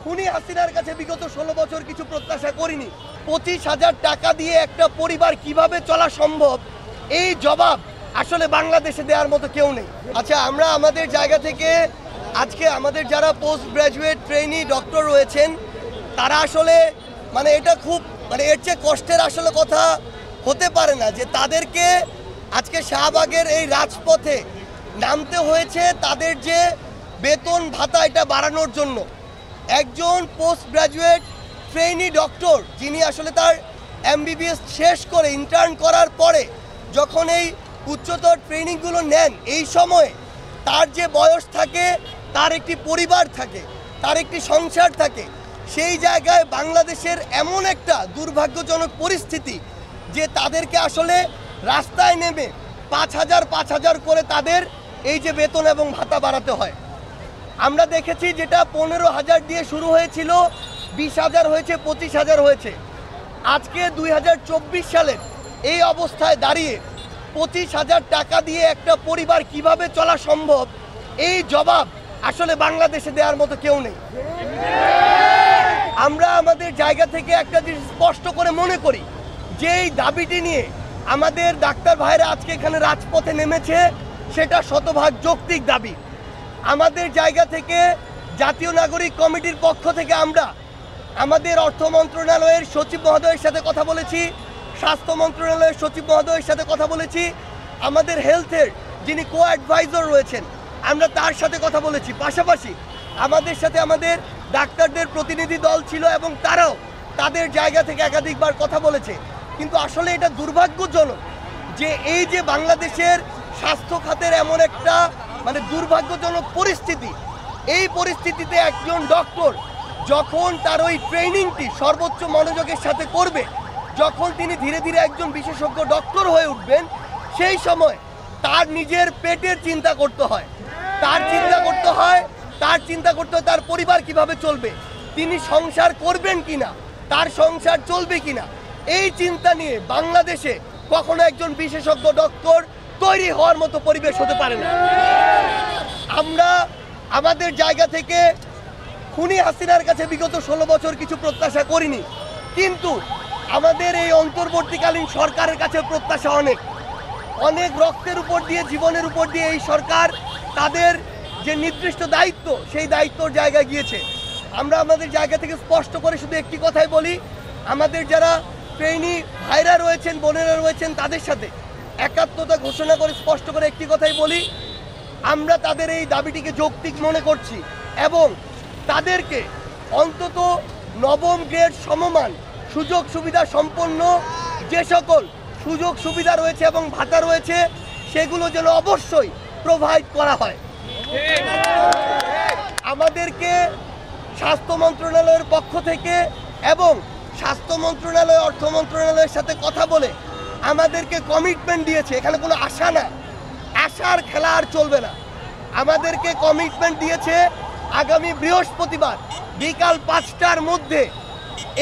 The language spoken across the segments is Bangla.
খুনি হাসিনার কাছে বিগত 16 বছর কিছু প্রত্যাশা করিনি। 25,000 টাকা দিয়ে একটা পরিবার কিভাবে চলা সম্ভব, এই জবাব আসলে বাংলাদেশে দেওয়ার মতো কেউ নেই। আচ্ছা, আমরা আমাদের জায়গা থেকে আজকে আমাদের যারা পোস্ট গ্রাজুয়েট ট্রেনি ডক্টর রয়েছেন তারা আসলে এটা খুব এর চেয়ে কষ্টের আসলে কথা হতে পারে না যে তাদেরকে আজকে শাহবাগের এই রাজপথে নামতে হয়েছে তাদের যে বেতন ভাতা এটা বাড়ানোর জন্য। একজন পোস্ট গ্রাজুয়েট ট্রেনি ডক্টর যিনি আসলে তার MBBS শেষ করে ইন্টার্ন করার পরে যখন এই উচ্চতর ট্রেনিংগুলো নেন, এই সময়ে তার যে বয়স থাকে, তার একটি পরিবার থাকে, তার একটি সংসার থাকে। সেই জায়গায় বাংলাদেশের এমন একটা দুর্ভাগ্যজনক পরিস্থিতি যে তাদেরকে আসলে রাস্তায় নেমে 5,000 করে তাদের এই যে বেতন এবং ভাতা বাড়াতে হয়। আমরা দেখেছি যেটা 15,000 দিয়ে শুরু হয়েছিল, 20,000 হয়েছে, 25,000 হয়েছে। আজকে 2024 সালের এই অবস্থায় দাঁড়িয়ে 25,000 টাকা দিয়ে একটা পরিবার কিভাবে চলা সম্ভব, এই জবাব আসলে বাংলাদেশে দেওয়ার মতো কেউ নেই। আমরা আমাদের জায়গা থেকে একটা জিনিস স্পষ্ট করে মনে করি যে এই দাবিটি নিয়ে আমাদের ডাক্তার ভাইরা আজকে এখানে রাজপথে নেমেছে, সেটা শতভাগ যৌক্তিক দাবি। আমাদের জায়গা থেকে জাতীয় নাগরিক কমিটির পক্ষ থেকে আমরা আমাদের অর্থ মন্ত্রণালয়ের সচিব মহোদয়ের সাথে কথা বলেছি, স্বাস্থ্য মন্ত্রণালয়ের সচিব মহোদয়ের সাথে কথা বলেছি, আমাদের হেলথের যিনি কো-অ্যাডভাইজার রয়েছেন আমরা তার সাথে কথা বলেছি। পাশাপাশি আমাদের সাথে আমাদের ডাক্তারদের প্রতিনিধি দল ছিল এবং তারাও তাদের জায়গা থেকে একাধিকবার কথা বলেছে। কিন্তু আসলে এটা দুর্ভাগ্যজনক যে এই যে বাংলাদেশের স্বাস্থ্য খাতের এমন একটা দুর্ভাগ্যজনক পরিস্থিতি, এই পরিস্থিতিতে একজন ডক্টর যখন তার ওই ট্রেনিংটি সর্বোচ্চ মনোযোগের সাথে করবে, যখন তিনি ধীরে ধীরে একজন বিশেষজ্ঞ ডক্টর হয়ে উঠবেন, সেই সময় তার নিজের পেটের চিন্তা করতে হয়, তার চিন্তা করতে হয় তার পরিবার কিভাবে চলবে, তিনি সংসার করবেন কিনা, তার সংসার চলবে কিনা। এই চিন্তা নিয়ে বাংলাদেশে কখনো একজন বিশেষজ্ঞ ডক্টর তৈরি হওয়ার মতো পরিবেশ হতে পারে না। আমরা আমাদের জায়গা থেকে খুনি হাসিনার কাছে বিগত 16 বছর কিছু প্রত্যাশা করিনি, কিন্তু আমাদের এই অন্তর্বর্তীকালীন সরকারের কাছে প্রত্যাশা অনেক রক্তের উপর দিয়ে, জীবনের উপর দিয়ে এই সরকার তাদের যে নির্দিষ্ট দায়িত্ব, সেই দায়িত্বর জায়গায় গিয়েছে। আমরা আমাদের জায়গা থেকে স্পষ্ট করে শুধু একটি কথাই বলি, আমাদের যারা ট্রেনি ভাইরা রয়েছেন, বোনেরা রয়েছেন, তাদের সাথে একাত্মতা ঘোষণা করে স্পষ্ট করে একটি কথাই বলি, আমরা তাদের এই দাবিটিকে যৌক্তিক মনে করছি এবং তাদেরকে অন্তত নবম গ্রেড সমমান সুযোগ সুবিধা সম্পন্ন যে সকল সুযোগ সুবিধা রয়েছে এবং ভাতা রয়েছে সেগুলো যেন অবশ্যই প্রোভাইড করা হয়। আমাদেরকে স্বাস্থ্য মন্ত্রণালয়ের পক্ষ থেকে এবং স্বাস্থ্য মন্ত্রণালয়, অর্থ মন্ত্রণালয়ের সাথে কথা বলে আমাদেরকে কমিটমেন্ট দিয়েছে। এখানে কোনো আশা না, আশার খেলা আর চলবে না। আমাদেরকে কমিটমেন্ট দিয়েছে আগামী বৃহস্পতিবার বিকাল 5টার মধ্যে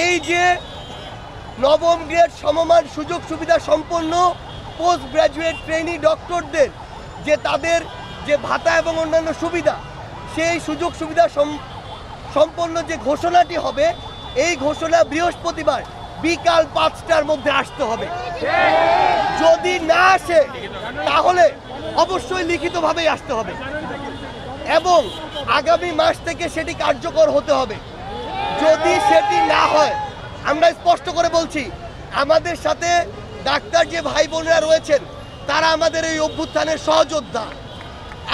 এই যে নবম গ্রেড সমমান সুযোগ সুবিধা সম্পন্ন পোস্ট গ্রাজুয়েট ট্রেনি ডক্টরদের যে তাদের যে ভাতা এবং অন্যান্য সুবিধা, সেই সুযোগ সুবিধা সম্পন্ন যে ঘোষণাটি হবে, এই ঘোষণা বৃহস্পতিবার বিকাল 5টার মধ্যে আসতে হবে। যদি না আসে তাহলে অবশ্যই লিখিতভাবেই আসতে হবে এবং আগামী মাস থেকে সেটি কার্যকর হতে হবে। যদি সেটি না হয়, আমরা স্পষ্ট করে বলছি, আমাদের সাথে ডাক্তার যে ভাই বোনেরা রয়েছেন তারা আমাদের এই অভ্যুত্থানের সহযোদ্ধা,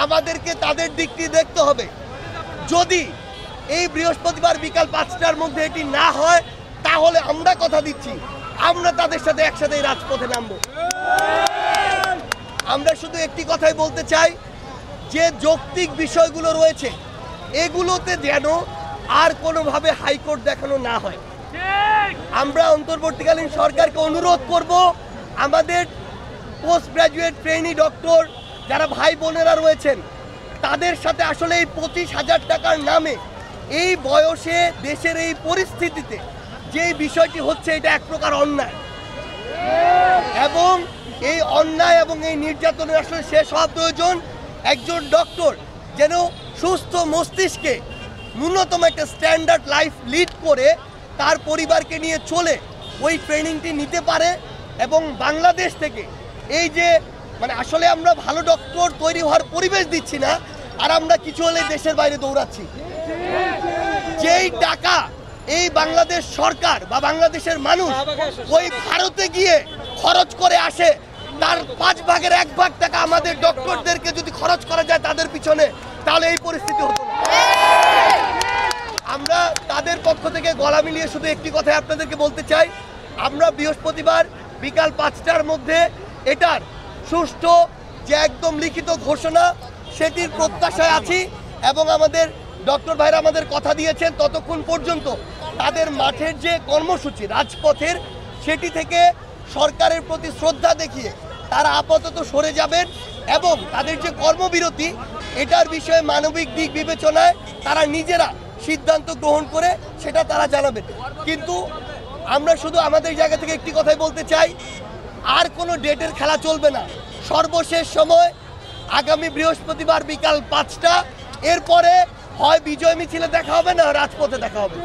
আমাদেরকে তাদের দিকটি দেখতে হবে। যদি এই বৃহস্পতিবার বিকাল 5টার মধ্যে এটি না হয় তাহলে আমরা কথা দিচ্ছি আমরা তাদের সাথে একসাথে রাজপথে নামব। আমরা শুধু একটি কথাই বলতে চাই যে যৌক্তিক বিষয়গুলো রয়েছে এগুলোতে যেন আর কোনোভাবে হাইকোর্ট দেখানো না হয়। আমরা অন্তর্বর্তীকালীন সরকারকে অনুরোধ করব আমাদের পোস্ট গ্রাজুয়েট ট্রেনি ডক্টর যারা ভাই বোনেরা রয়েছেন তাদের সাথে আসলে এই 25,000 টাকার নামে এই বয়সে দেশের এই পরিস্থিতিতে যে বিষয়টি হচ্ছে এটা এক প্রকার অন্যায় এবং এই অন্যায় এবং এই নির্যাতনের আসলে শেষ হওয়া প্রয়োজন। একজন ডক্টর যেন সুস্থ মস্তিষ্কে ন্যূনতম একটা স্ট্যান্ডার্ড লাইফ লিড করে তার পরিবারকে নিয়ে চলে ওই ট্রেনিংটি নিতে পারে। এবং বাংলাদেশ থেকে এই যে মানে আসলে আমরা ভালো ডক্টর তৈরি হওয়ার পরিবেশ দিচ্ছি না, আর আমরা কিছু হলে দেশের বাইরে দৌড়াচ্ছি। যেই টাকা এই বাংলাদেশ সরকার বা বাংলাদেশের মানুষ ওই ভারতে গিয়ে খরচ করে আসে, তার 5 ভাগের 1 ভাগ টাকা আমাদের ডক্টরদেরকে যদি খরচ করা যায় তাদের পিছনে, তাহলে এই পরিস্থিতি হতো না। আমরা তাদের পক্ষ থেকে গলা মিলিয়ে শুধু একটি কথাই আপনাদেরকে বলতে চাই, আমরা বৃহস্পতিবার বিকাল 5টার মধ্যে এটার সুষ্ঠু যে একদম লিখিত ঘোষণা সেটির প্রত্যাশায় আছি। এবং আমাদের ডক্টর ভাইরা আমাদের কথা দিয়েছেন ততক্ষণ পর্যন্ত তাদের মাঠের যে কর্মসূচি রাজপথের, সেটি থেকে সরকারের প্রতি শ্রদ্ধা দেখিয়ে তারা আপাতত সরে যাবেন এবং তাদের যে কর্মবিরতি এটার বিষয়ে মানবিক দিক বিবেচনায় তারা নিজেরা সিদ্ধান্ত গ্রহণ করে সেটা তারা জানাবেন। কিন্তু আমরা শুধু আমাদের জায়গা থেকে একটি কথাই বলতে চাই, আর কোনো ডেটের খেলা চলবে না। সর্বশেষ সময় আগামী বৃহস্পতিবার বিকাল 5টা, এরপরে হয় বিজয় মিছিলে দেখা হবে না রাজপথে দেখা হবে।